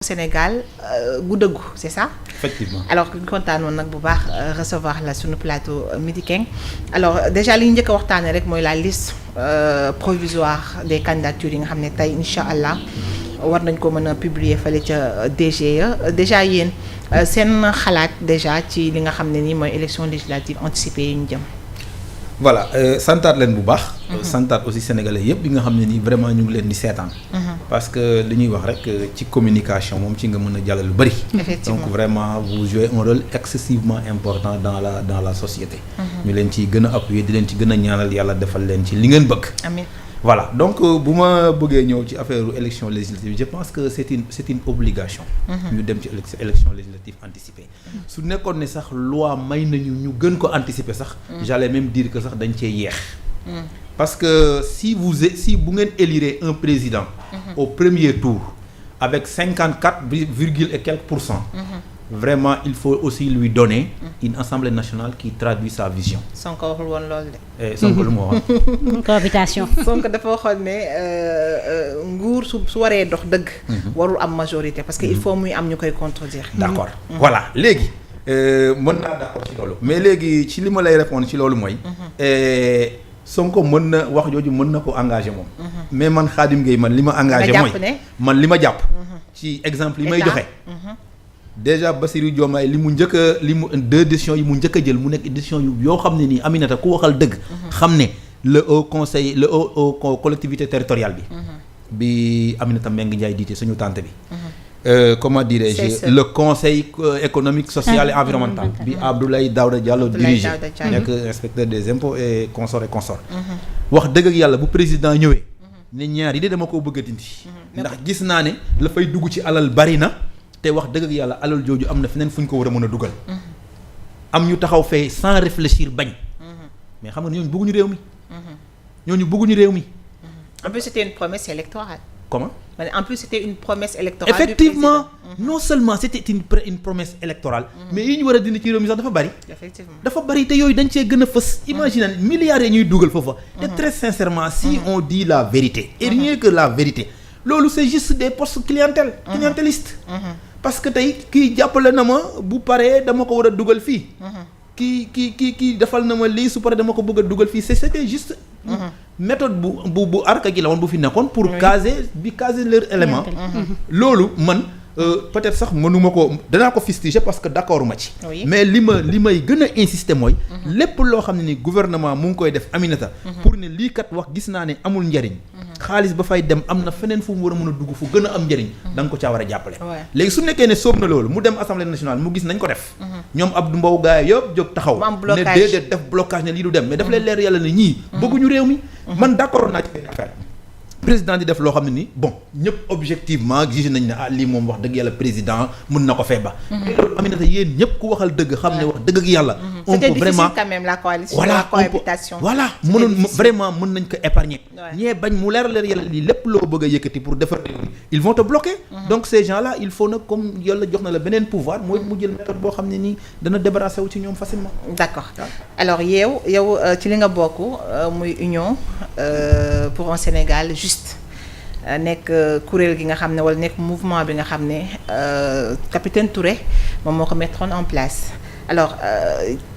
Sénégal gu dëggu c'est ça. Effectivement. Alors ñu kontaanoon nag bu baax recevoir la sunu plateau Midi King alors déjà li ñu njëkk a waxtaanee rek mooy la liste provisoire des candidatures yi nga xam ne tey incha allah war nañ ko mën a publier fële ca DGE déjà yéen seen xalaat déjà ci li nga xam ne nii mooy élection législative anticipée yi ñu jëm. Voilà santaat leen bu baax. santaat aussi sénégalais yëpp yi nga xam ne nii vraiment ñu ngi leen di seetaan. parce que li ñuy wax rek ci communication moom ci nga mën a jàllale lu bari. donc vraiment vous jouez un rôle excessivement important dans la société. ñu leen ciy gën a appuyer di leen ci gën a ñaanal yàlla defal leen ci li ngeen bëgg. amiin voilà donc bu ma bëggee ñëw ci affaire élection législative je pense que c'est une obligation. ñu dem ci élection législative anticipée. su nekkoon ne sax loi may nañu ñu gën ko anticiper sax. j'allais même dire que sax dañ cee yeex. parce que si bu ngeen élirez un président. au premier tour avec 54 virgule et quelques %. Vraiment il faut aussi lui donner une assemblée nationale qui traduit sa vision. Sonko waxul woon loolu de. Sonko lu mu waxoon. cohabitation. Sonko dafa waxoon ne nguur su waree dox dëgg. warul am majorité parce que il faut muy am ñu koy contredire. d'accord voilà léegi mën naa d'accord ci loolu mais léegi ci li ma lay répondre ci loolu mooy. Sonko mën na wax jooju mën na ko engagé moom. mais man Khadim Gueye man li ma engagé mooy man li ma jàpp. ci exemple yi may joxe. déjà Bassirou Diomaye li mu deux décisions yi mu njëkk a jël mu nekk décision yoo xam ne nii Aminata ku waxal dëgg. xam ne le haut conseil le haut collectivité territoriale bi. bi Aminata Mbengue Ndiaye diite suñu tante bi. Comment dirais-je le conseil économique social et environnemental bi Abdoulaye Daouda Diallo dirigé nekk inspecteur des impôts et consort wax dëgg ak yàlla bu président ñëwee ne ñaar yi de dama koo bëgg a dindi ndax gis naa ne la fay dugg ci alal bari na te wax dëgg ak yàlla alal jooju am na feneen fu ñu ko war a mën a dugal am ñu taxaw fee sans réfléchir bañ mais xam nga ñooñu bëgguñu réew mi en plus c'était une promesse électorale. Comment? En plus c'était une promesse électorale. Effectivement non seulement c'était une promesse électorale. mais yi ñu war a dindi ci réew mi sax dafa bari. Effectivement dafa bari te yooyu dañ cee gën a fës. imagine milliards yi ñuy dugal foofa. te très sincèrement si on dit la vérité. et rien que la vérité. loolu c'est juste des postes clientélistes. parce que tey kii jàppale na ma bu paree dama ko war a dugal fii. kii defal na ma lii su paree dama ko bëgg a dugal fii c'était juste. méthode bu arca gi la woon bu fi nekkoon pour caser leur élément. loolu man peut-être sax mënuma ko danaa ko fustiger parce que d'accord ma ci. mais li may gën a insister mooy. lépp loo xam ne ni gouvernement mu ngi koy def Aminata. pour ne lii kat wax gis naa ne amul njariñ. xaalis ba fay dem am na feneen fu mu war a mën a dugg fu gën a am njariñ. da nga ko caa war a jàppale. léegi su nekkee ne sóob na loolu mu dem assemblée nationale mu gis nañ ko def. ñoom Abdou Mbow gaay yëpp jóg taxaw. ne déedéet def blocage ne lii du dem mais daf lay leer yàlla ne ñii. bëgguñu réew mi. man d'accord naa ci benn affaire. président di def loo xam ne ni bon ñëpp objectivement jugé nañ ne lii moom wax dëgg yàlla président mën na ko fee ba. mais loolu Aminata yéen ñëpp ku waxal dëgg xam ne wax dëgg ak yàlla. on peut vraiment quand même la coalition. voilà cohabitation voilà mënoon vraiment mën nañ ko épargner. ñee bañ mu leer yàlla lii lépp loo bëgg a yëkkati pour defar ils vont te bloquer. donc ces gens là il faut nag comme yàlla jox na la beneen pouvoir mooy mu jël méthode boo xam ne nii dana débarrasser wu ci ñoom facilement. d'accord alors yow ci li nga bokk muy union pour un Sénégal juste. nekk kuréel gi nga xam ne wala nekk mouvement bi nga xam ne capitaine Touré moom moo ko mettre en place alors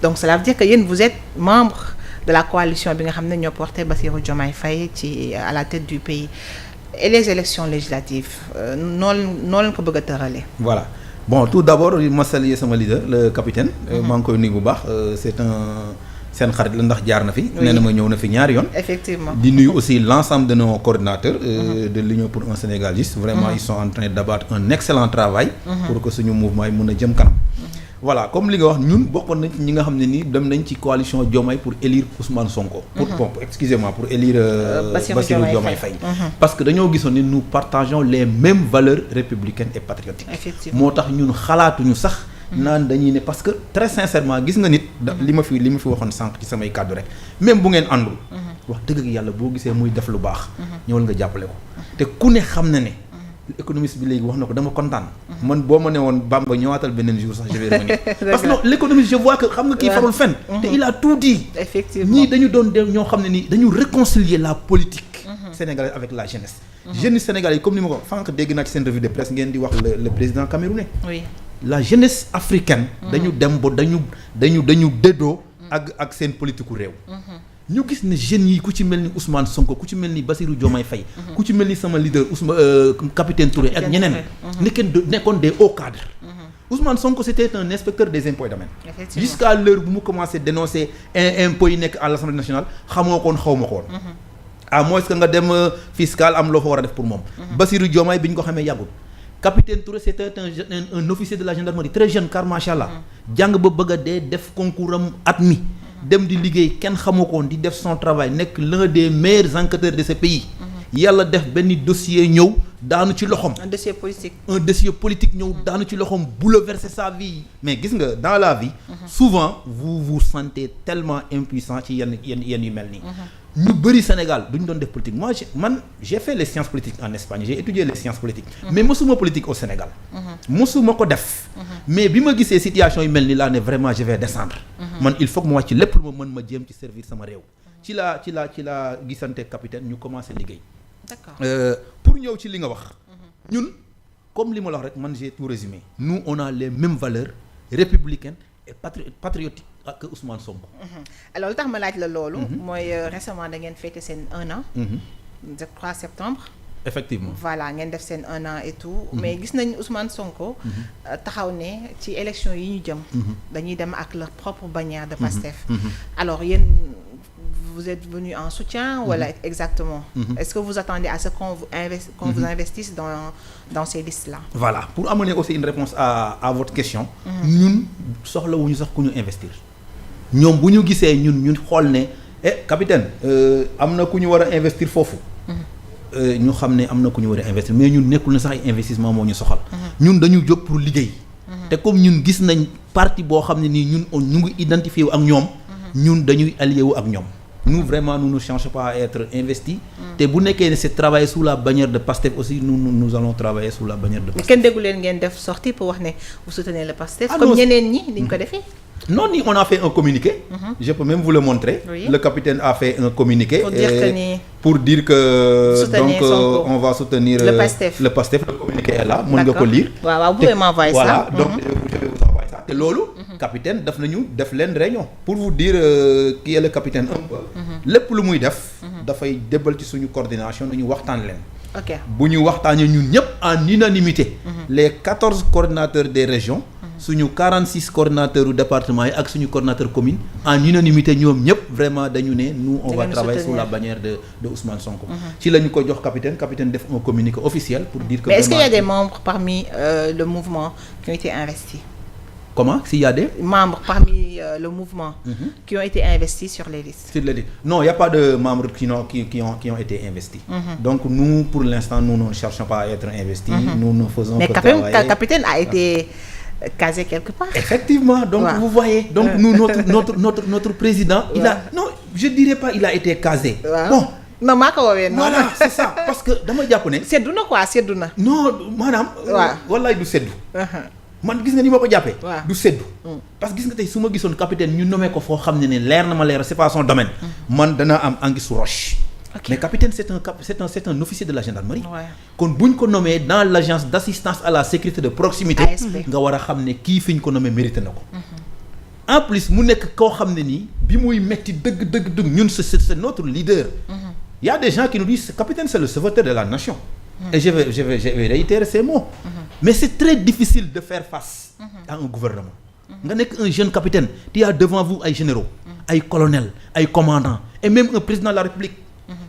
donc cela veut dire que yéen vous êtes membre de la coalition bi nga xam ne ñoo porté Bassirou Diomaye Faye à la tête du pays et les élections législatives noonu leen ko bëgg a tëralee. voilà bon tout d'abord ma saluer sama leader le capitaine. maa ngi koy nuyu bu baax c'est un. seen xarit la ndax jaar na fi. nee na ma ñëw na fi ñaari yoon. effectivement di nuyu aussi l'ensemble de nos coordinateurs. de l'Union pour un Sénégal juste. vraiment ils sont en train d'abattre un excellent travail. pour que suñu mouvement yi mën a jëm kanam. voilà comme li nga wax ñun bokkoon nañ ci ñi nga xam ne ni dem nañ ci coalition Diomaye pour élire Ousmane Sonko. pour élire Bassirou Diomaye Faye. parce que dañoo gisoon ni nous partageons les mêmes valeurs républicaines et patriotiques. effectivement moo tax ñun xalaatuñu sax. naan dañuy ne parce que très sincèrement gis nga nit li ma fi waxoon sànq ci samay kàddu rek même bu ngeen àndul wax dëgg ak yàlla boo gisee muy def lu baax ñëwal nga jàppale ko te ku ne xam na ne économiste bi léegi wax na ko dama kontaan man boo ma ne woon Bamba ñëwaatal beneen jour sax je vais revenir parce que l'économiste je vois que xam nga kii farul fenn te il a tout dit effectivement ñii dañu doon dem ñoo xam ne nii dañu réconcilier la politique sénégalaise avec la jeunesse jeunes sénégalais comme ni ma ko fànq dégg naa ci seen revue de presse ngeen di wax le président camerounais. oui la jeunesse africaine. dañu dem ba dañu déddoo. ak seen politiku réew. ñu gis ne jeunes yi ku ci mel ni Ousmane Sonko ku ci mel ni Bassirou Diomaye Faye. ku ci mel ni sama leader capitaine Touré ak ñeneen. nekkoon des hauts cadres. Ousmane Sonko c'était un inspecteur des impôts et domaines. Jusqu'à l'heure bu mu commencé dénoncer impôts yi nekk à l'Assemblée nationale xamoo koon xaw ma koon. à moins que nga dem fiscal am loo fa war a def pour moom. Bassirou Diomaye bi ñu ko xamee yàggul. capitaine Touré c'était un officier de la gendarmerie très jeune car macha allah. jàng ba bëgg a dee def concours am at mi. dem di liggéey kenn xamoo koon di def son travail nekk l'un des meilleurs enquêteurs de ce pays. yàlla def benn dossier ñëw daanu ci loxoom. un dossier politique ñëw daanu ci loxoom bouleverser sa vie. mais gis nga dans la vie. souvent vous vous sentez tellement impuissant ci yenn yu mel nii. ñu bëri Sénégal duñu doon def politique moi j'ai fait les sciences politiques en Espagne j'ai étudié les sciences politiques. mais mosuma politique au Sénégal. mosuma ko def. mais bi ma gisee situation yu mel ni laa ne vraiment je vais descendre. man il faut que ma wàcc lépp lu ma mën ma jéem ci servir sama réew. ci la gisante capitaine ñu commencé liggéey. d'accord pour ñëw ci li nga wax. ñun comme li ma la wax rek man j'ai tout résumé. nous on a les mêmes valeurs républicaines et patriotiques ak Ousmane Sonko. alors lu tax ma laaj la loolu. mooy récemment da ngeen fêté seen 1 an. le 3 septembre. effectivement voilà ngeen def seen 1 an et tout. mais gis nañ Ousmane Sonko. taxaw ne ci élection yi ñu jëm. dañuy dem ak leur propre bannière de Pastef. alors yéen. vous êtes venu en soutien wala exactement. Est-ce que vous attendez à ce qu'on vous investisse dans ces listes-là. voilà pour amener aussi une réponse à votre question. ñun soxlawuñu sax ku ñu investir. ñoom bu ñu gisee ñun xool ne capitaine am na ku ñu war a investir foofu. ñu xam ne am na ku ñu war a investir mais ñun nekkul na sax ay investissement moo ñu soxal. ñun dañu jóg pour liggéey. te comme ñun gis nañ parti boo xam ne nii ñun ñu ngi identifié wu ak ñoom. ñun dañuy allié wu ak ñoom. nous vraiment nous ne cherchons pas à être investis. te bu nekkee ne c'est travailler sous la bannière de Pastef aussi nous allons travailler sous la bannière de Pastef. kenn déggu leen ngeen def sortie pour wax ne vous soutenez le Pastef. comme ñeneen ñi niñ ko defee. non ni on a fait un communiqué. Je peux même vous le montrer. Oui. Le capitaine a fait un communiqué. Pour dire que donc on va soutenir le Pastef. Le communiqué est là mën nga ko lire. waaw vous pouvez m'envoyer ça. Voilà donc je vais vous envoyer ça. te loolu. capitaine def leen réunion. pour vous dire qui est le capitaine un peu. lépp lu muy def. dafay débbal ci suñu coordination nañu waxtaan leen. ok bu ñu waxtaanee ñun ñëpp en unanimité. les 14 coordinateurs des régions. suñu 46 coordinateurs du département yi ak suñu coordinateur commune en unanimité ñoom ñëpp vraiment dañu ne nous on va travailler sous la bannière de Ousmane Sonko. ci la ñu ko jox capitaine def un communiqué officiel pour dire que. mais est-ce qu'il y a des membres parmi le mouvement qui ont été investis? Comment? S'il y a des membres parmi le mouvement qui ont été investis sur les listes? Non, il n'y a pas de membres qui ont été investis. Donc nous, pour l'instant, nous ne cherchons pas à être investis. Nous ne faisons que travailler. Mais quand même, le capitaine a été casé quelque part. Effectivement. Donc vous voyez, donc nous, notre président, il a, non, je dirais pas il a été casé. Bon. non maa ko woowee noonu. voilà c'est ça parce que dama jàpp ne. seddu na quoi seddu na. non maanaam. wallaay du seddu. man gis nga ni ma ko jàppee. du seddu. parce que gis nga tey su ma gisoon capitaine ñu nommé ko foo xam ne leer na ma leer c'est pas son domaine. man dana am anguille sous roche. mais capitaine c'est un officier de la gendarmerie. kon buñ ko nommé dans l'agence d'assistance à la sécurité de proximité. nga war a xam ne kii fi ñu ko nommé mérité na ko. en plus mu nekk koo xam ne nii bi muy metti dëgg ñun c'est notre leader. Il y a des gens qui nous disent capitaine c'est le sauveteur de la nation. Et je vais réitérer ces mots. Mais c'est très difficile de faire face à un gouvernement. Nga nekk un jeune capitaine, tu as devant vous ay généraux, ay colonels, ay commandants et même un président de la République.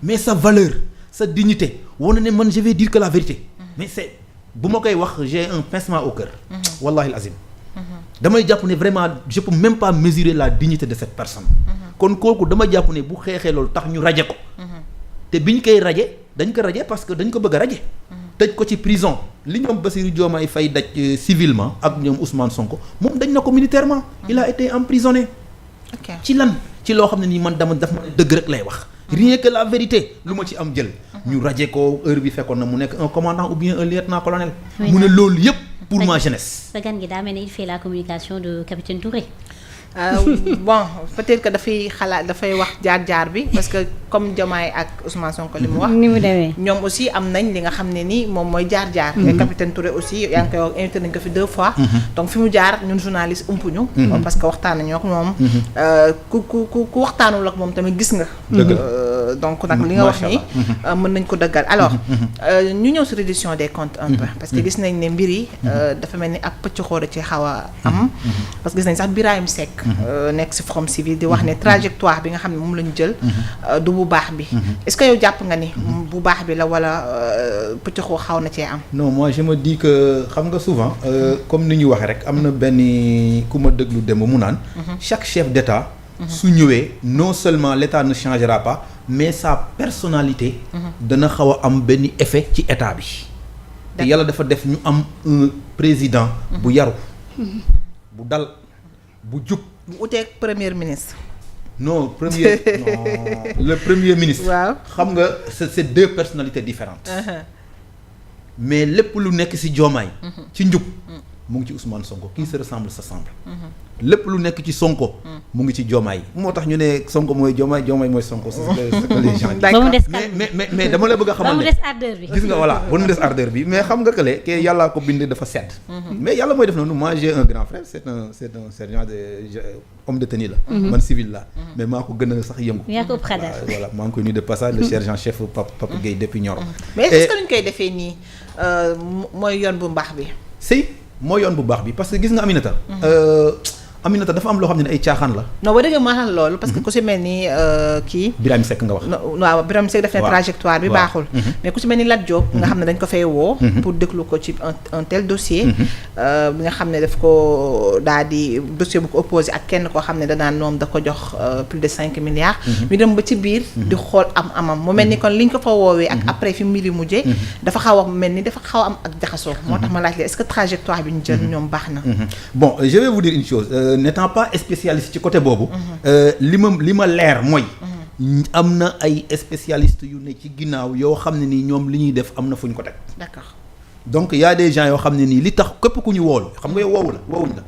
Mais sa valeur, sa dignité, wane ne man je vais dire que la vérité. Mais c'est bu ma koy wax j'ai un pincement au cœur. Wallahi al-azim. damay jàpp ne vraiment je peux même pas mesurer la dignité de cette personne. kon kooku dama jàpp ne bu xeexee loolu tax ñu raje ko. te biñ koy raje dañ ko raje parce que dañ ko bëgg a raje. tëj ko ci prison li ñoom Bassirou Diomaye Faye daj civilement ak ñoom Ousmane Sonko moom dañ na ko militairement. il a été emprisonné. ci lan ci loo xam ne nii man daf ma dëgg rek lay wax. rien que la vérité lu ma ci am jël. ñu raje ko heure bi fekkoon na mu nekk un commandant ou bien un lieutenant-colonel. mu ne loolu yëpp pour ma jeunesse. sa gan gi daa mel ni il fait la communication de capitaine Touré. Bon peut-être que dafay wax jaar-jaar bi parce que comme Diomaye ak Ousmane Sonko li mu wax. ni mu demee ñoom aussi am nañ li nga xam ne ni moom mooy jaar-jaar. le capitaine Touré aussi yaa ngi koy wax invité nañ ko fi 2 fois. donc fi mu jaar ñun journaliste umpuñu. parce que waxtaan nañoo ak moom. ku waxtaanul ak moom tamit gis nga. donc nag li nga wax nii mën nañ ko dëggal alors ñu ñëw si reddition des comptes un peu parce que gis nañ ne mbir yi dafa mel ni ab pëcc xóora ci xaw a am parce que gis nañ sax Birahim Seck nekk si Forum Civil di wax ne trajectoire bi nga xam ne moom la ñu jël du bu baax bi est-ce que yow jàpp nga ni bu baax bi la wala pëcc xóor xaw na cee am. non moi je me dis que xam nga souvent comme ni ñu waxee rek am na benn ku ma déglu démb mu naan chaque chef d'État su ñëwee non seulement l'État ne changera pas mais sa personnalité dana xaw a am benn effet ci état bi te yàlla dafa def ñu am un président bu yaru bu dal bu jub bu uteeg premier ministre. non le premier ministre waaw xam nga c'est 2 personnalités différentes mais lépp lu nekk ci Diomaye ci njub mu ngi ci Ousmane Sonko qui se ressemble s'assemble lépp lu nekk ci Sonko mu ngi ci Diomaye moo tax ñu ne Sonko mooy Diomaye Diomaye mooy Sonko c'est ce que les gens disent. ba mu des mais dama la bëgg a xamal ba mu ne des ardeur bi gis nga voilà ba mu des ardeur bi mais xam nga que le ke yàllaa ko bind dafa sedd mais yàlla mooy def noonu moi j'ai un grand frère c'est un sergent de homme de tenue la man civil la mais maa ko gën a sax yëngu yaa ko ëpp xadar voilà maa ngi koy nuyu de passage le sergent chef Papa Guèye depuis Nioro mais est-ce que luñ koy defee nii mooy yoon bu mbaax bi. si mooy yoon bu baax bi parce que gis nga Aminata dafa am loo xam ne ay caaxaan la. non ba dëgg maa xam loolu parce que ku si mel ni kii. Birahim Seck nga wax. waaw Birahim Seck def na trajectoire bi baaxul. mais ku si mel ni Lat Diop. nga xam ne dañ ko fay woo. pour déglu ko ci un tel dossier. bi nga xam ne daf ko daal di dossier bu ko opposé ak kenn koo xam ne danaan moom da ko jox plus de 5 milliards. ñu dem ba ci biir. di xool amam mu mel ni kon liñ ko fa woowee ak après fi mbiri mujjee. dafa xaw a mel ni dafa xaw a am ak jaxasoo. moo tax ma laaj la est-ce que trajectoire bi ñu jël ñoom baax na. bon je vais vous dire une chose. n'étant pas spécialiste ci côté boobu li ma leer mooy am na ay spécialistes yu ne ci ginnaaw yoo xam ne nii ñoom li ñuy def am na fu ñu ko teg. D'accord. donc y a des gens yoo xam ne nii li tax képp ku ñu woolu xam nga yow woowuñ la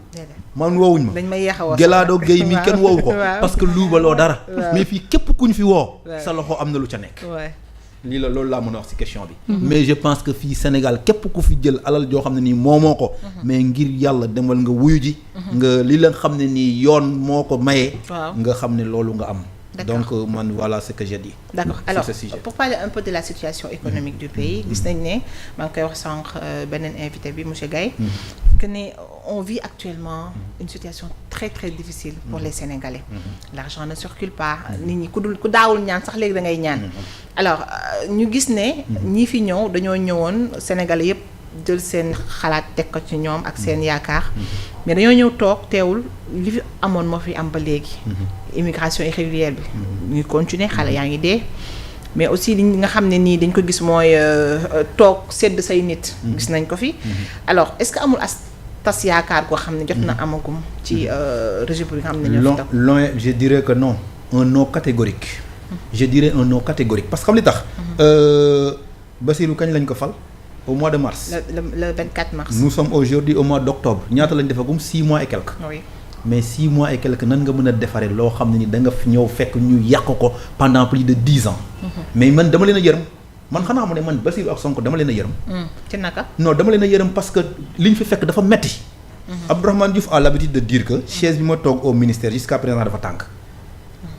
man woowuñ ma dañ may yéex a woo Gelado Guèye mi kenn woowu ko parce que luubaloo dara waaw. mais fii képp ku ñu fi woo sa loxo am na lu ca nekk lii la loolu laa mën a wax ci question bi mais je pense que fii Sénégal képp ku fi jël alal joo xam ne nii moomoo ko mais ngir yàlla demal nga wuyu ji nga li la xam ne nii yoon moo ko mayee nga xam ne loolu nga am. Donc man voilà ce que j'ai dit. D'accord. Alors pour parler un peu de la situation économique du pays gis nañ ne maa ngi koy wax sànq beneen invité bi monsieur Gaye que ne on vit actuellement une situation très très difficile pour les Sénégalais. L'argent ne circule pas nit ñi ku daawul ñaan sax léegi da ngay ñaan. Alors ñu gis ne ñi fi ñëw dañoo ñëwoon Sénégalais yépp jël seen xalaat teg ko ci ñoom ak seen yaakaar mais dañoo ñëw toog teewul li fi amoon moo fi am ba léegi immigration irrégulière bi ñuy continuer xale yaa ngi dee mais aussi li nga xam ne nii dañ ko gis mooy toog sedd say nit gis nañ ko fi alors est-ce que amul tas yaakaar koo xam ne jot na amagum ci régime bi nga xam ne ñoo fi toog loin je dirais que non un non catégorique je dirais un non catégorique parce que xam li tax Bassirou kañ lañ ko fal au mois de mars. Le 24 mars. Nous sommes aujourd'hui au mois d'octobre ñaata lañ defagum 6 mois et quelques. Oui. Mais 6 mois et quelques nan nga mën a defaree loo xam ne ni da nga ñëw fekk ñu yàq ko pendant plus de 10 ans. mais man dama leen a yërëm man xanaa mu ne man Bassirou ak Sonko dama leen a yërëm. ci naka. non dama leen a yërëm parce que li ñu fi fekk dafa metti. Abdourahmane Diouf a l'habitude de dire que chaise bi ma toog au ministère jusqu'à présent dafa tànk.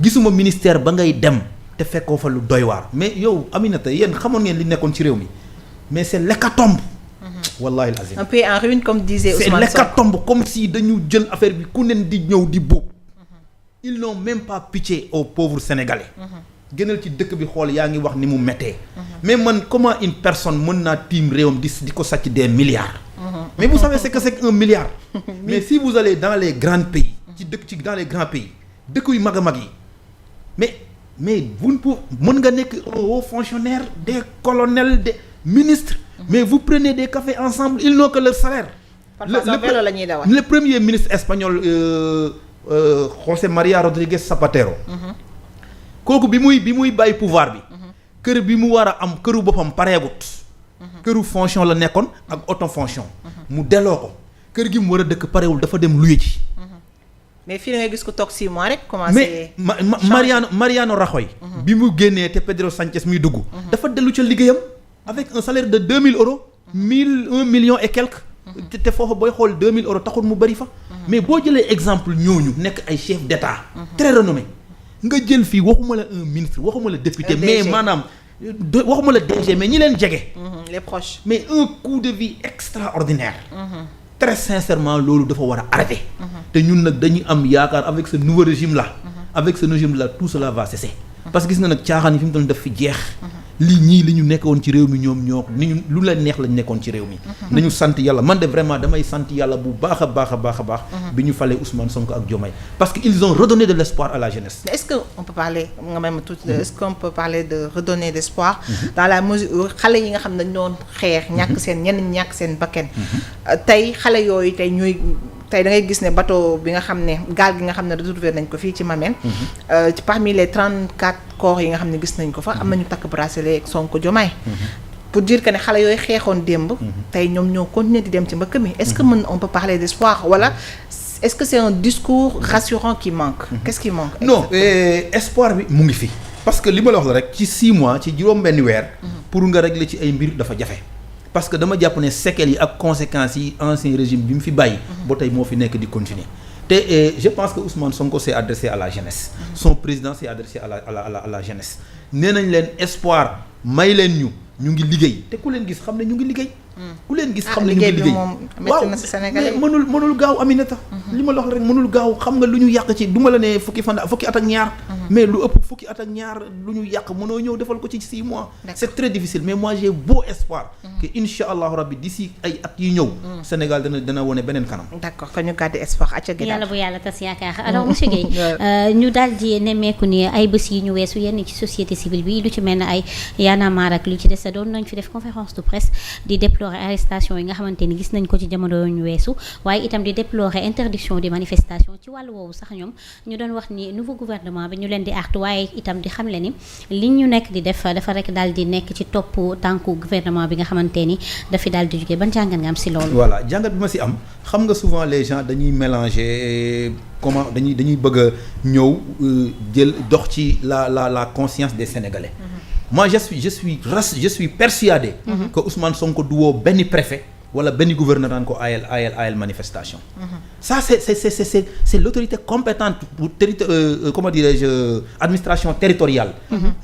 gisuma ministère ba ngay dem te fekkoo fa lu doy waar mais yow Aminata yéen xamoon ngeen li nekkoon ci réew mi. Mais c'est l'hécatombe. Wallahi l'azim. Un pays en ruine comme disait Ousmane Sonko. C'est l'hécatombe comme si dañu jël affaire bi ku nen di ñëw di buub. Ils n'ont même pas pitié aux pauvres Sénégalais. Gënal ci dëkk bi xool yaa ngi wax ni mu méttee. Mais man comment une personne mën naa tiim réewam di ko sàcc des milliards. Mais vous savez ce que c'est qu'un milliard. Mais si vous allez dans les grands pays dans les grands pays dëkk yu mag a mag yi mais vous ne pouvez mën nga nekk un haut fonctionnaire des colonels des ministre mais vous prenez des cafés ensemble ils n'ont que leur salaire. Le premier ministre espagnol José María Rodríguez Zapatero. kooku bi muy bàyyi pouvoir bi. kër bi mu war a am këru boppam pareegut. këru fonction la nekkoon ak auto fonction. mu delloo ko kër gi mu war a dëkk parewul dafa dem luye ji. mais fii da ngay gis ko toog 6 mois rek commencé. mais Mariano Rajoy bi mu génnee te Pedro Sánchez muy dugg. dafa dellu ca liggéeyam avec un salaire de 2000 euros. 1 million et quelques. te foofu booy xool 2000 euros taxul mu bëri fa. mais boo jëlee exemple ñooñu nekk ay chef d'État. très renommé nga jël fii waxuma la un ministre waxuma la député. mais maanaam waxuma la DG mais ñi leen jege. les proches. mais un coût de vie extraordinaire. très sincèrement loolu dafa war a arrêter. te ñun nag dañuy am yaakaar avec ce nouveau régime là. avec ce régime là tout cela va cesser. parce que gis nga nag caaxaan yi fi mu toll def fi jeex. li ñu nekkoon ci réew mi ñoom ñoo ni ñu lu leen neex lañ nekkoon ci réew mi. nañu sant yàlla man de vraiment damay sant yàlla bu baax a baax a baax a baax. bi ñu falee Ousmane Sonko ak Diomaye parce que ils ont redonné de l'espoir à la jeunesse. est-ce que on peut parler nga même tout est-ce qu'on peut parler de redonner d'espoir. dans la mesure xale yi nga xam ne dañu doon xeex. ñàkk seen ñenn ñàkk seen bakkan. tey xale yooyu tey ñuy. tey da ngay gis ne bateau bi nga xam ne gaal gi nga xam ne retrouvé nañ ko fii ci Mamel. Parmi les 34 corps yi nga xam ne gis nañ ko fa am nañu takk bracelet ak Sonko Diomaye. pour dire que ne xale yooyu xeexoon démb. tey ñoom ñoo continuer di dem ci mbëkk mi est-ce que on peut parler d'espoir wala est-ce que c'est un discours rassurant qui manque. Qu'est-ce qui manque. non espoir bi mu ngi fi. parce que li ma la wax la rek ci 6 mois ci juróom-benni weer. pour nga régler ci ay mbir dafa jafe. parce que dama jàpp ne séquelles yi ak conséquences yi ancien régime bi mu fi bàyyi. ba tey moo fi nekk di continuer. te je pense que Ousmane Sonko s'est adressé à la jeunesse. son président s'est adressé à la jeunesse. nee nañ leen espoir may leen ñu ngi liggéey te ku leen gis xam ne ñu ngi liggéey. ku leen gis xam ne ñu ngi liggéey waaw mais mënul gaaw Aminata. li ma la wax rek mënul gaaw xam nga lu ñu yàq ci du ma la ne fukki at ak ñaar. mais lu ëpp fukki at ak ñaar lu ñu yàq mënoo ñëw defal ko ci 6 mois. c'est très difficile mais moi j'ai beau espoir. que incha allahu rabbi d'ici ay at yi ñëw. Sénégal dana wone beneen kanam. d'accord kon ñu gàddi espoir acca gi yàlla bu yàlla tas yaakaar alors monsieur Guèye ñu daal di nemmeeku ni ay bés yi ñu weesu yenn ci société civile bi lu ci mel ne ay Y'en a marre ak lu ci des doon nañ fi def conférence de presse di déplorer arrestation yi nga xamante ni gis nañ ko ci jamono ñu weesu waaye itam di déplorer interdiction des manifestations ci wàllu woowu sax ñoom ñu doon wax ni nouveau gouvernement bi ñu leen di artu waaye itam di xamle ni li ñu nekk di def dafa rek daal di nekk ci topp tànku gouvernement bi nga xamante ni dafi daal di jógee ban jàngat nga am si loolu. voilà jàngat bi ma si am xam nga souvent les gens dañuy mélanger comment dañuy bëgg a ñëw jël dox ci la conscience des Sénégalais. moi je suis persuadé. que Ousmane Sonko du woo benn préfet wala benn gouverneur naan ko ayal manifestation. ça c'est l'autorité compétente pour comment dirais-je administration territoriale.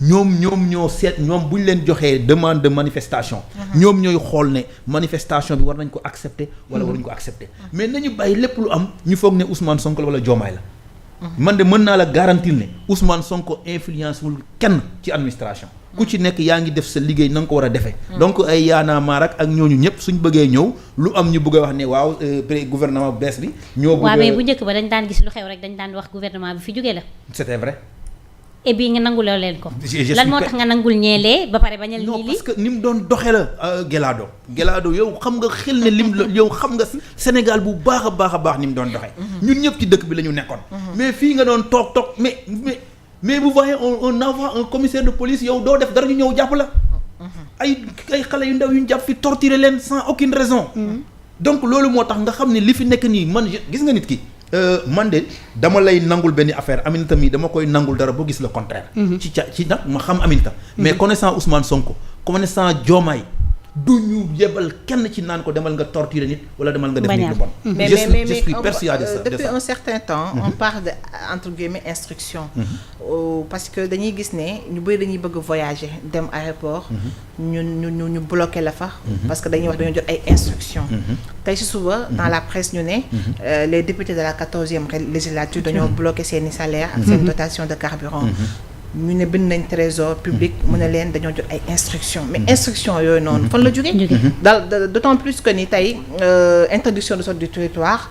ñoom ñoo seet ñoom bu ñu leen joxee demande de manifestation. ñoom ñooy xool ne manifestation bi war nañ ko accepter wala waruñ ko accepter. mais nañu bàyyi lépp lu am ñu foog ne Ousmane Sonko la wala Diomaye la. man de mën naa la garantir ne Ousmane Sonko influence wul kenn ci administration. ku ci nekk yaa ngi def sa liggéey na nga ko war a defee. donc ay Y'en a marre ak ñooñu ñëpp suñ bëggee ñëw lu am ñu bëgg a wax ne waaw gouvernement bees bi. ñoo bëgg waaw mais bu njëkk ba dañ daan gis lu xew rek dañ daan wax gouvernement bi fi jógee la. c'était vrai. et puis nga nanguloo leen ko. lan moo tax nga nangul ñeelee ba pare bañal. non parce que ni mu doon doxee la Gelado yow xam nga xel ne yow xam nga Sénégal bu baax a baax ni mu doon doxee. ñun ñëpp ci dëkk bi la ñu nekkoon. mais fii nga doon toog mais vous voyez on envoie un commissaire de police yow doo def dara ñu ñëw jàpp la. ay xale yu ndaw yu ñu jàpp fi torturer leen sans aucune raison. donc loolu moo tax nga xam ne li fi nekk nii man gis nga nit ki. man de dama lay nangul benn affaire Aminata mi dama koy nangul dara boo gis le contraire. ci nag ma xam Aminata. mais connaissant Ousmane Sonko connaissant Diomaye du ñu yebal kenn ci naan ko demal nga torturer nit wala demal nga def nit lu bon. mais je suis persuadé de ça. depuis un certain temps. on parle de entre guillemets instruction. parce que dañuy gis ne ñu bëri dañuy bëgg voyager dem aéroport. ñu bloqué la fa. parce que dañuy wax dañoo jot ay instructions. tey ci suba dans la presse ñu ne. les députés de la 14e législature dañoo bloqué seeni salaires ak seen dotation de carburant. ñu ne bind nañ trésor public mu ne leen dañoo jot ay instructions mais instructions yooyu noonu fan la jógee d'autant plus que ni tey interdiction de sortie du territoire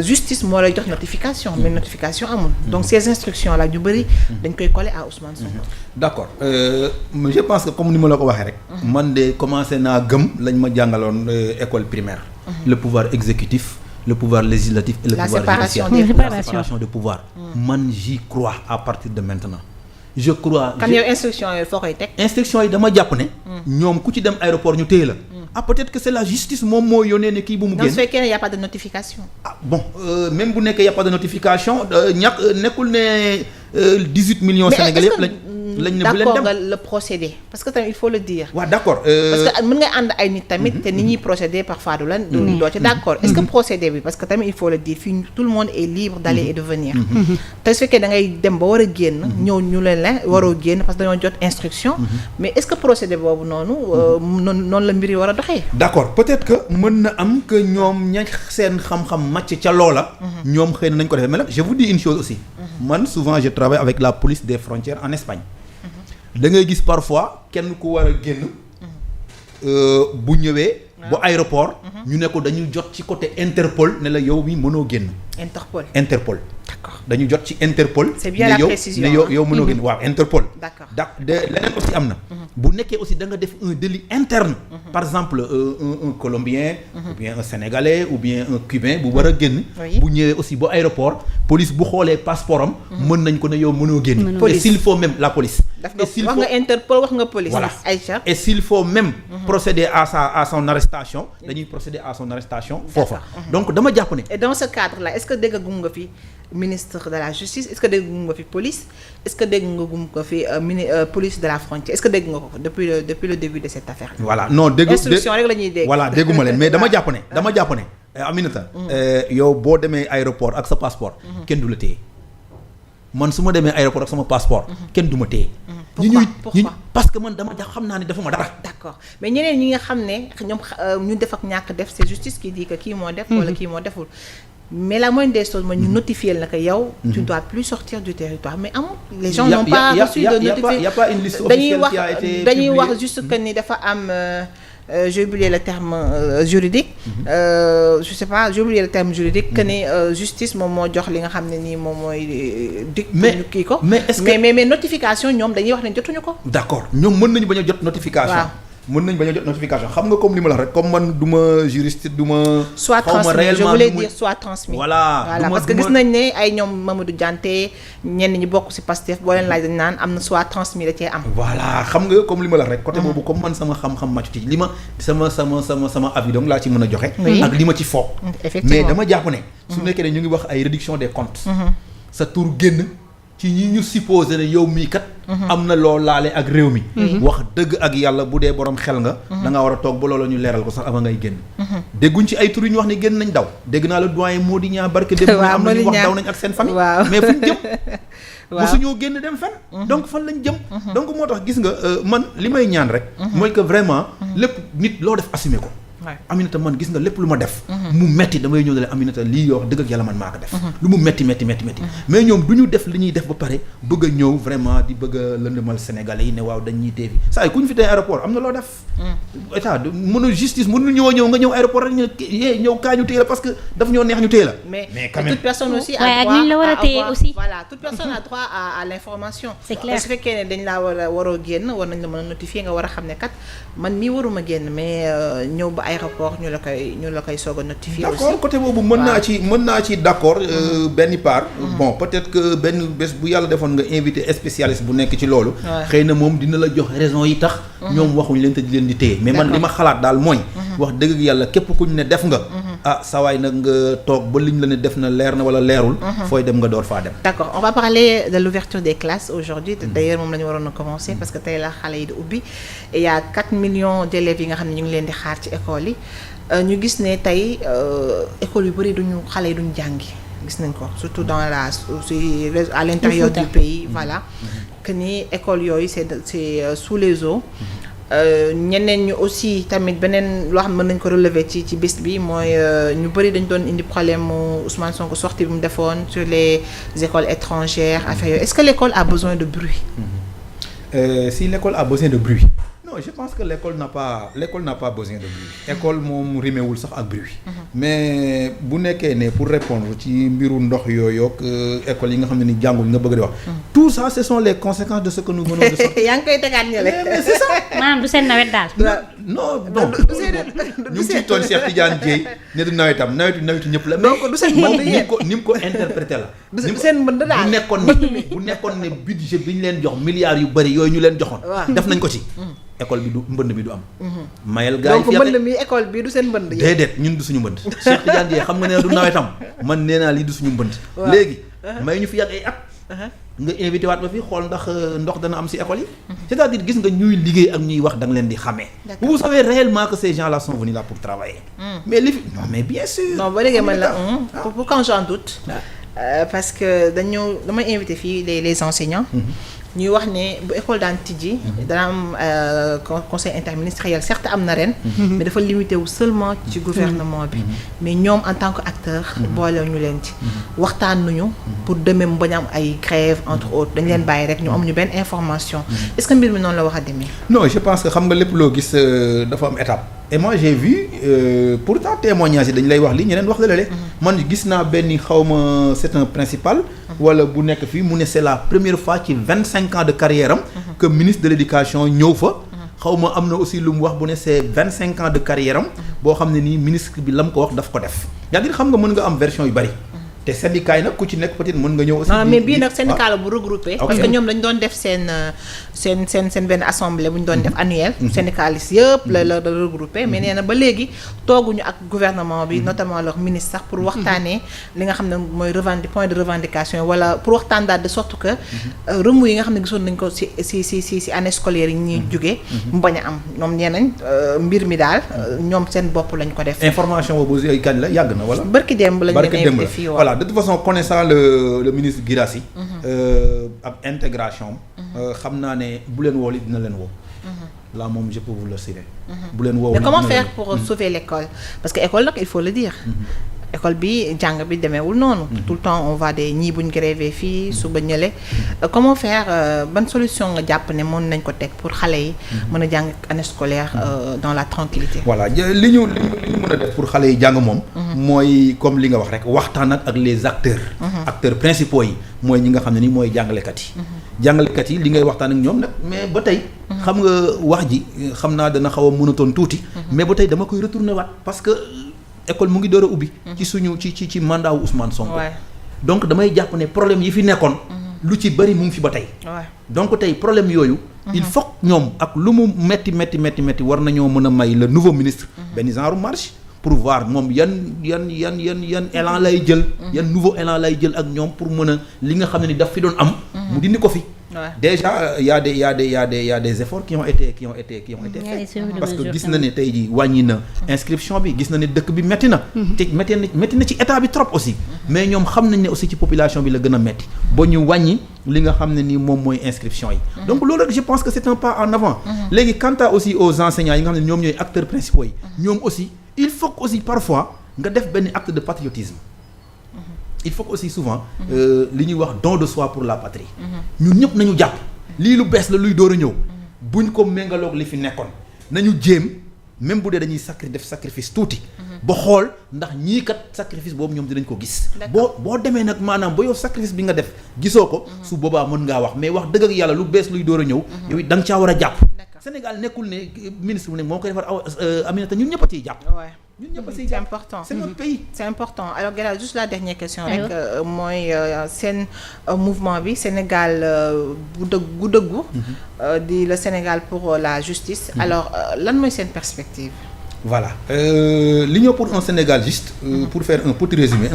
justice moo lay jox notification mais notification amul donc ces instructions là ñu bëri dañ koy coller à Ousmane Sonko. d'accord je pense que comme ni ma la ko waxee rek man de commencé naa gëm lañ ma jàngaloon école primaire le pouvoir exécutif le pouvoir législatif et le pouvoir judiciaire. La séparation des pouvoirs. Man j'y crois à partir de maintenant. je crois. kan yow instruction yooyu foo koy teg. instruction yi dama jàpp ne. ñoom ku ci dem aéroport ñu téye la. peut-être que c'est la justice moom moo yónnee ne kii bu mu génn. su fekkee ne y a pas de notification. Bon même bu nekkee y a pas de notification nekkul ne 18 millions Sénégalais yëpp lañ ne bu leen dem. d'accord nga le procédé parce que tamit il faut le dire. waaw d'accord. parce que mën nga ànd ay nit tamit te ni ñuy procéder parfois du lan. doo ci d'accord est-ce que procédé bi parce que tamit il faut le dire fii tout le monde est libre d'aller et de venir. te su fekkee da ngay dem ba war a génn. ñëw ñu leen la waroo génn parce que dañoo jot instruction. mais est-ce que procédé boobu noonu. noonu la mbir yi war a doxee. d'accord peut-être que mën na am que ñoom ña seen xam-xam màcc ca loola. ñoom xëy na nañ ko defee mais nag je vous dis une chose aussi. man souvent je travaille avec la police des frontières en Espagne. da ngay gis parfois kenn ku war a génn. bu ñëwee. bu aéroport. ñu ne ko dañuy jot ci côté Interpol ne la yow mi mënoo génn. Interpol. D'accord dañu jot ci Interpol. C'est bien la précision ne yow mënoo génn waaw Interpol. D'accord leneen aussi am na. bu nekkee aussi da nga def un délit interne. par exemple un Colombien. ou bien un Sénégalais ou bien un Cubain bu war a génn. bu ñëwee aussi ba aéroport police bu xoolee passeport am. mën nañ ko ne yow mënoo génn. et s'il faut même la police. wax nga Interpol wax nga police. voilà Aïcha. et s'il faut même. procéder à son arrestation dañuy procéder à son arrestation foofa. donc dama jàpp ne. et dans ce cadre là est-ce que dégg nga fi ministre de la justice est-ce que dégg nga fi police est-ce que dégg nga fi police de la frontière est-ce que dégg nga ko depuis le début de cette affaire là. voilà non dégg instruction rek la ñuy dégg. voilà dégguma leen mais dama jàpp ne. Aminata. yow boo demee aéroport ak sa passeport. kenn du la téye man su ma demee aéroport ak sama passeport. kenn du ma téye. pourquoi parce que man dama xam naa ne defuma dara. d'accord mais ñeneen ñi nga xam ne ñoom ñu def ak ñàkk def c'est justice qui dit que kii moo def. wala kii moo deful. mais la moindre des choses mooy ñu notifier la que yow. tu dois plus sortir du territoire mais amul. les gens n'ont pas reçu de notification. y a pas une liste officielle qui a été dañuy wax juste que ni dafa am. j'ai oublié le terme juridique. Je sais pas j'ai oublié le terme juridique. que ni justice moom moo jox li nga xam ne nii moom mooy. dig ñu kii ko. mais est-ce que mais notification ñoom dañuy wax ne jotuñu ko. d'accord ñoom mën nañu bañ a jot notification. waaw mën nañu bañ a jot notification xam nga comme li ma la wax rek comme man du ma juriste du ma. soit transmis je voulais dire soit transmis. voilà parce que gis nañ ne ay ñoom Mamadou Dianté ñenn ñi bokk ci Pastef boo leen laaj dañ naan am na soit transmis da cee am. voilà xam nga comme li ma la wax rek côté boobu comme man sama xam-xam màcc ci li ma sama avis donc laa ci mën a joxe. ak li ma ci foog. effectivement mais dama jàpp ne. su nekkee ne ñu ngi wax ay réduction des comptes. sa tur génn. ci ñi ñu supposé ne yow mii kat. am na loo laale ak réew mi. wax dëgg ak yàlla bu dee borom xel nga. da nga war a toog ba loolu ñu leeral ko sax avant ngay génn. dégguñ ci ay tur yu ñu wax ne génn nañ daw dégg naa la doyen Mody Niang barke dem am na ñu wax daw nañ ak seen famille. mais fuñ jëm. mosuñoo génn dem fen donc fan lañ jëm. donc moo tax gis nga man li may ñaan rek. mooy que vraiment lépp nit loo def assumer ko. Aminata man gis nga lépp lu ma def. mu metti damay ñëw ne la Aminata lii yoo wax dëgg ak yàlla man maa ko def. lu mu metti mais ñoom du ñu def li ñuy def ba pare bëgg a ñëw vraiment di bëgg a lëndëmal Sénégalais yi ne waaw dañ ñuy téye saa yi ku ñu fi tey aéroport am na loo def. état mënul justice mënul ñëw nga ñëw aéroport rek ñu ñëw kaa ñu téye la parce que daf ñoo neex ñu téye la. mais quand même toute personne aussi a droit à l'information. c'est clair su fekkee ne dañ laa waroo génn war nañ la mën a notifier nga war a xam ne kat man mii waruma génn mais ñëw ba aéroport ñu la koy soog a notifier aussi. d'accord côté boobu mën naa ci d'accord benn part. bon peut-être que benn bés bu yàlla defoon nga invité spécialiste bu nekk ci loolu. xëy na moom dina la jox raison yi tax. ñoom waxuñ leen te di leen di téye mais man li ma xalaat daal mooy. wax dëgg yàlla képp kuñ ne def nga. sawaay nag nga toog ba liñ la ne def na leer na wala leerul. fooy dem nga door faa dem. d'accord on va parler de l'ouverture des classes aujourd'hui d'ailleurs moom la ñu waroon a commencer parce que tey la xale yi di ubbi et il y a 4 millions d'élèves yi nga xam ne ñu ngi leen di xaar ci école yi ñu gis ne tey école yu bari xale yi duñu jàngi gis nañ ko surtout dans à l'intérieur du pays voilà que ni école yooyu c'est sous les eaux ñeneen ñu aussi tamit beneen loo xam ne mën nañ ko relever ci bés bi mooy ñu bari dañ doon indi problème mu Ousmane Sonko sortie bi mu defoon sur les écoles étrangères affaire yooyu est-ce que l'école a besoin de bruit? Si l'école a besoin de bruit. Non, je pense que l'école n'a pas besoin de bruit. école moom riméwul sax ak bruit. mais bu nekkee ne pour répondre ci mbiru ndox yooyu ak école yi nga xam ne ni jàngul nga bëgg di wax. tout ça ce sont les conséquences de ce que nous venons de sortir. yaa ngi koy tegaat ñële. mais c'est ça. maanaam du seen nawet daal. non ñu ngi ciy toll Cheikh Tidiane Dièye ne du nawetam nawetu ñëpp la. donc du seen mbënd yéen ni mu ko interprété la. du seen mbënd daal bu nekkoon ne budget bi ñu leen jox milliards yu bëri yooyu ñu leen joxoon. def nañ ko ci. école bi du mbënd mi du am. mayel gars yi donc mbënd mi école bi du seen mbënd. déedéet ñun du suñu mbënd. Cheikh Tidiane Dièye xam nga ne du nawetam man nee naa lii du suñu mbënd. léegi may ñu fi yàgg ay at. nga invité waat ma fi xool ndax ndox dana am ci école yi. c'est-à-dire gis nga ñuy liggéey ak ñuy wax da nga leen di xamee. vous savez réellement que ces gens-là sont venus là pour travailler. mais li fi non mais bien sûr. non ba léegi man la pour quand j'en doute. parce que damay invité fii les enseignants. ñuy wax ne bu école daan tijji. dana am conseil interministériel certes am na ren. mais dafa limité wu seulement ci gouvernement bi. mais ñoom en tant que acteur. boole ñu leen ci. waxtaan nañu pour demee mu bañ am ay grève entre autres dañ leen bàyyi rek ñu am ñu benn information. est-ce que mbir mi noonu la wax a demee. non je pense que xam nga lépp loo gis dafa am étape. et moi j'ai vu pourtant témoignage yi dañ lay wax lii ñeneen wax la man gis naa benn xawma c'est un principal. wala bu nekk fii mu ne c'est la première fois ci 25 ans de carrière am. que ministre de l'éducation ñëw fa. xawma am na aussi lu mu wax bu ne c'est 25 ans de carrière am. boo xam ne nii ministre bi la mu ko wax daf ko def. yaa ngi xam nga mën nga am version yu bari. te syndicat yi nag ku ci nekk peut-être mën nga ñëw aussi. non mais bii nag syndicat la bu regroupé. parce que ñoom dañu doon def seen benn assemblée bu ñu doon def annuel. syndicalistes yëpp la regroupé. mais nee na ba léegi tooguñu ak gouvernement bi notamment leur ministre sax pour waxtaanee li nga xam ne mooy point de revendication wala pour waxtaan daal de sorte que remous yi nga xam ne gisoon nañ ko si année scolaire yi ñuy jógee. mu bañ a am ñoom nee nañ mbir mi daal ñoom seen bopp lañ ko def. information boobu kañ la yàgg na wala. barki démb lañ leen invité fii voilà de toute façon connaissant le ministre Guirassy ak intégration xam naa ne bu leen woo li dina leen woo là moom je peux vous le assurer bu leen woo mais comment faire pour sauver l'école parce que école nag il faut le dire école bi jàng bi demeewul noonu tout le temps on va des ñii buñ grévé fii suba ñële comment faire ban solution nga jàpp ne mën nañ ko teg pour xale yi mën a jàng année scolaire dans la tranquillité voilà li ñu mën a def pour xale yi jàng moom mooy comme li nga wax rek waxtaan ak les acteurs principaux yi mooy ñi nga xam ne ni mooy jàngalekat yi li ngay waxtaan ak ñoom nag mais ba tey xam nga wax ji xam naa dana xaw a mënatoon tuuti mais ba tey dama koy retourner waat parce que école mu ngi door a ubbi ci suñu ci mandat wu Ousmane Sonko donc damay jàpp ne problème yi fi nekkoon lu ci bëri mu ngi fi ba tey donc tey problème yooyu il faut ñoom ak lu mu metti war nañoo mën a may le nouveau ministre benn genre marche pour voir moom yan élan lay jël yan nouveau élan lay jël ak ñoom pour mën a li nga xam ne ni daf fi doon am mu dindi ko fi déjà y a des efforts qui ont été faits parce que gis na ne tey jii wàññi na inscription bi gis na ne dëkk bi metti na te metti na ci état bi trop aussi mais ñoom xam nañ ne aussi ci population bi la gën a metti ba ñu wàññi li nga xam ne ni moom mooy inscription yi donc loolu rek je pense que c'est un pas en avant léegi quant à aussi aux enseignants yi nga xam ne ñoom ñooy acteurs principaux yi ñoom aussi il faut que aussi parfois nga def benn acte de patriotisme il faut que aussi souvent li ñuy wax don de soi pour la patrie ñun ñëpp nañu jàpp lii lu bees la luy door a ñëw buñ ko méngaloog li fi nekkoon nañu jéem même bu dee dañuy def sacrifice tuuti ba xool ndax ñii kat sacrifice boobu ñoom dinañ ko gis boo demee nag maanaam ba yow sacrifice bi nga def gisoo ko su boobaa mën ngaa wax mais wax dëgg ak yàlla lu bees luy door a ñëw yow it da nga caa war a jàpp Sénégal nekkul ne ministre bu ne moo koy defar Aminata ñun ñëpp a ciy jàpp ñun ñëpp a ciy jàpp c'est important c'est notre pays c'est important alors Guéra juste la dernière question rek mooy seen mouvement bi Sénégal bu dëggu di le Sénégal pour la justice alors lan mooy seen perspective voilà l'Union pour un Sénégal juste pour faire un petit résumé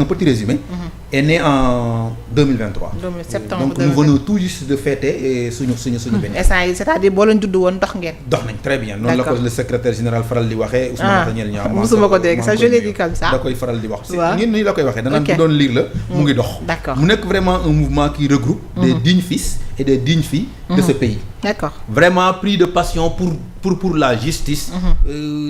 est né en 2023 septembre donc nous venons tout juste de fêter suñu benn instant yi c'est-à-dire boo leen judd woon dox ngeen dox nañ très bien noonu la ko le secrétaire général faral di waxee Ousmane Daniel Niang musuma ko dégg ça je l'ai dit comme ça da koy faral di wax ngeen nii la koy waxee danaan bu doon lire la mu ngi dox d'accord mu nekk vraiment un mouvement qui regroupe des dignes fils et des dignes filles de ce pays d'accord vraiment pris de passion pour la justice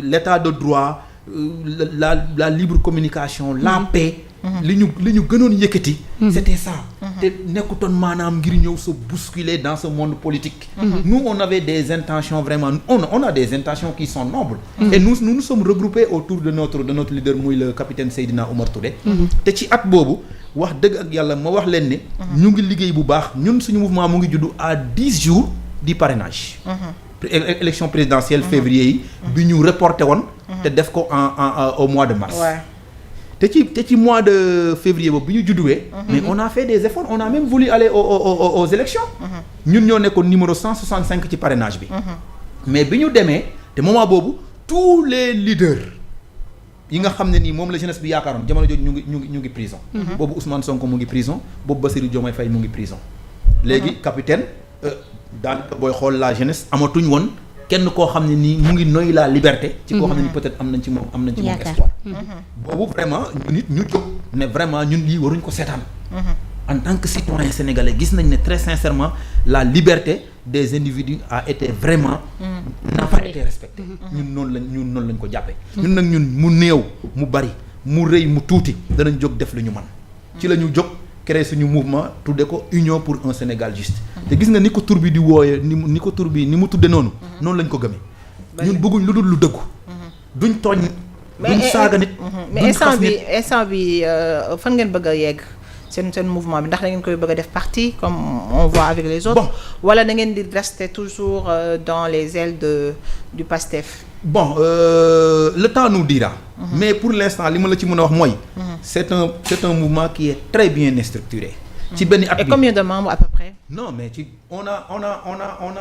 l'état de droit la libre communication la paix li ñu gënoon yëkkati c'était ça te nekkutoon maanaam ngir ñëw se bousculer dans ce monde politique nous on avait des intentions vraiment on a des intentions qui sont nobles et nous sommes regroupés autour de notre leader muy le capitaine Seydina Oumar Touré te ci at boobu wax dëgg ak yàlla ma wax leen ne ñu ngi liggéey bu baax ñun suñu mouvement mu ngi juddu à 10 jours du parrainage élection présidentielle février yi bi ñu reporté woon te def ko au mois de mars te ci mois de février boobu bi ñu judduwee mais on a fait des efforts on a même voulu aller aux élections ñun ñoo nekkoon numéro 165 ci parrainage bi mais bi ñu demee te moment boobu tous les leaders yi nga xam ne nii moom la jeunesse bi yaakaaroon jamono jooju ñu ngi prison boobu Ousmane Sonko mu ngi prison boobu Bassirou Diomaye Faye mu ngi prison léegi capitaine daanaka booy xool la jeunesse amatuñ woon kenn koo xam ne nii mu ngi noy la liberté ci koo xam ne nii peut-être am nañ ci moom espoir boobu vraiment ñu jóg ne vraiment ñun lii waruñ ko seetaan en tant que citoyen sénégalais gis nañ ne très sincèrement la liberté des individus a été vraiment n'a pas été respectée ñun noonu lañ ko jàppee ñun nag mu néew mu bari mu rëy mu tuuti danañ jóg def lu ñu mën ci la ñu jóg créer suñu mouvement tudde ko Union pour un Sénégal juste te gis nga ni ko tur bi di wooyee ni ko tur bi ni mu tudde noonu lañ ko gëmee ñun bëgguñ lu dul lu dëggu duñ tooñ nit duñ saaga nit mais instant bi fan ngeen bëgg a yegg seen mouvement bi ndax da ngeen koy bëgg a def partie comme on voit avec les autres wala da ngeen di rester toujours dans les ailes du PASTEF le temps nous dira mais pour l'instant li ma la ci mën a wax mooy c'est un mouvement qui est très bien structuré ci benn at bi. Et combien de membres à peu près? Non mais on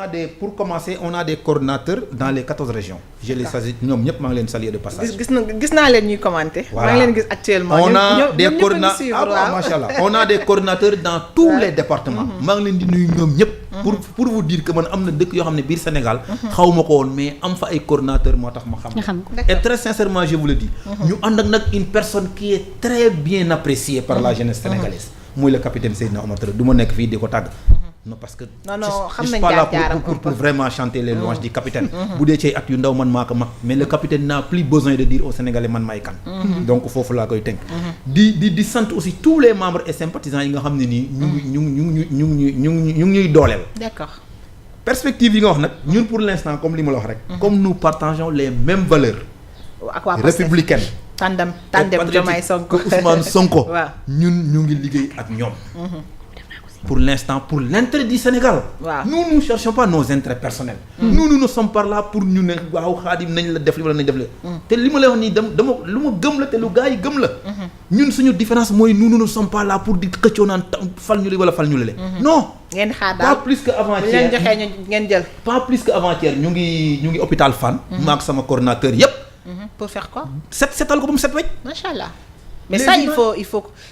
a des pour commencer on a des coordonnateurs dans les 14 régions. Je les salue ñoom ñëpp maa ngi leen saluer de passage. gis naa leen ñuy commenter. Voilà. maa ngi leen gis actuellement. on a des coordonnateurs machallah on a des coordonnateurs dans tous les départements. maa ngi leen di nuyu ñoom ñëpp. pour vous dire que man am na dëkk yoo xam ne biir Sénégal. xaw ma ko woon mais am fa ay coordonnateurs moo tax ma xam. Et très sincèrement je vous le dis. ñu ànd ak nag une personne qui est très bien appréciée par la jeunesse sénégalaise. muy le capitaine Seydina Oumar Touré du ma nekk fii di ko tàgg. non parce que. xam je nañ suis pas là jaar pour vraiment chanter les louanges du capitaine. bu dee ci at yu ndaw man maa ko mag mais le capitaine n'a plus besoin de dire aux Sénégalais man maay kan. donc foofu laa koy tënk. di sant aussi tous les membres et sympathisants yi nga xam ne nii. ñu ngi ñuy dooleel. D'accord. perspective yi nga wax nag ñun pour l'instant comme li ma la wax rek. comme nous partageons les mêmes valeurs. ak waa républicaines. tandem Diomaye Sonko Ousmane Sonko. waaw ñun ñu ngi liggéey ak ñoom. pour l'instant pour l'intérêt du Sénégal. waaw nous ne cherchons pas nos intérêts personnels. nous ne sommes pas là pour ñu ne waaw Khadim nañ la def li wala nañ def la. te li ma lay wax nii dama lu ma gëm la te lu gars yi gëm la. ñun suñu différence mooy nous ne sommes pas là pour di xëccoo naan fal ñu li wala fal ñu le. non. ngeen xaar daal pas plus que avant-hier bu leen joxee ñu ngeen jël. pas plus que avant-hier ñu ngi hôpital Fann. maak sama coordinateur yépp. pour faire quoi? setal ko ba mu set wecc. Macha Allah. Mais Les ça images-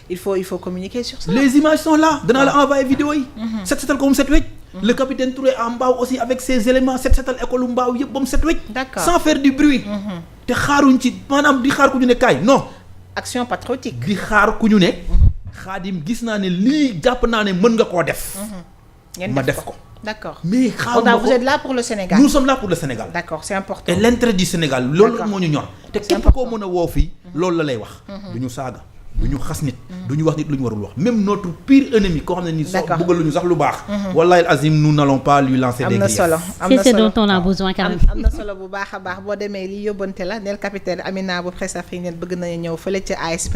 il faut communiquer sur ça. Les images sont là danaa la envoyer vidéo yi. setal ko ba mu set wecc. le capitaine Touré à Mbao aussi avec ses éléments setal école Mbao yëpp ba mu set wecc. D'accord. sans faire du bruit. te xaaruñ ci maanaam di xaar ku ñu ne kaay non. Action patriotique. di xaar ku ñu ne. Xaadim gis naa ne lii jàpp naa ne mën nga koo def. ngeen ma def ko. D'accord. mais xaaruma Donc vous ko êtes là pour le Sénégal. nous sommes là pour le Sénégal. D'accord, c'est important. et l'intérêt du Sénégal loolu D'accord. moo ñu ñor te C'est képp koo important. mën a woo fii loolu la lay wax du ñu saaga du ñu xas nit du ñu wax nit lu ñu warul wax même notre pire ennemi koo xam ne nii soo D'accord. bëggal lu ñu sax lu baax wallahi azim nous n'allons pas lui lancer des am na griefs. solo C'est ce dont on a besoin quand même. am na solo bu baax a baax boo demee li yóbbante la neel capitaine Amina bu Presse Afrique bëgg nañu ñëw fële ca ASP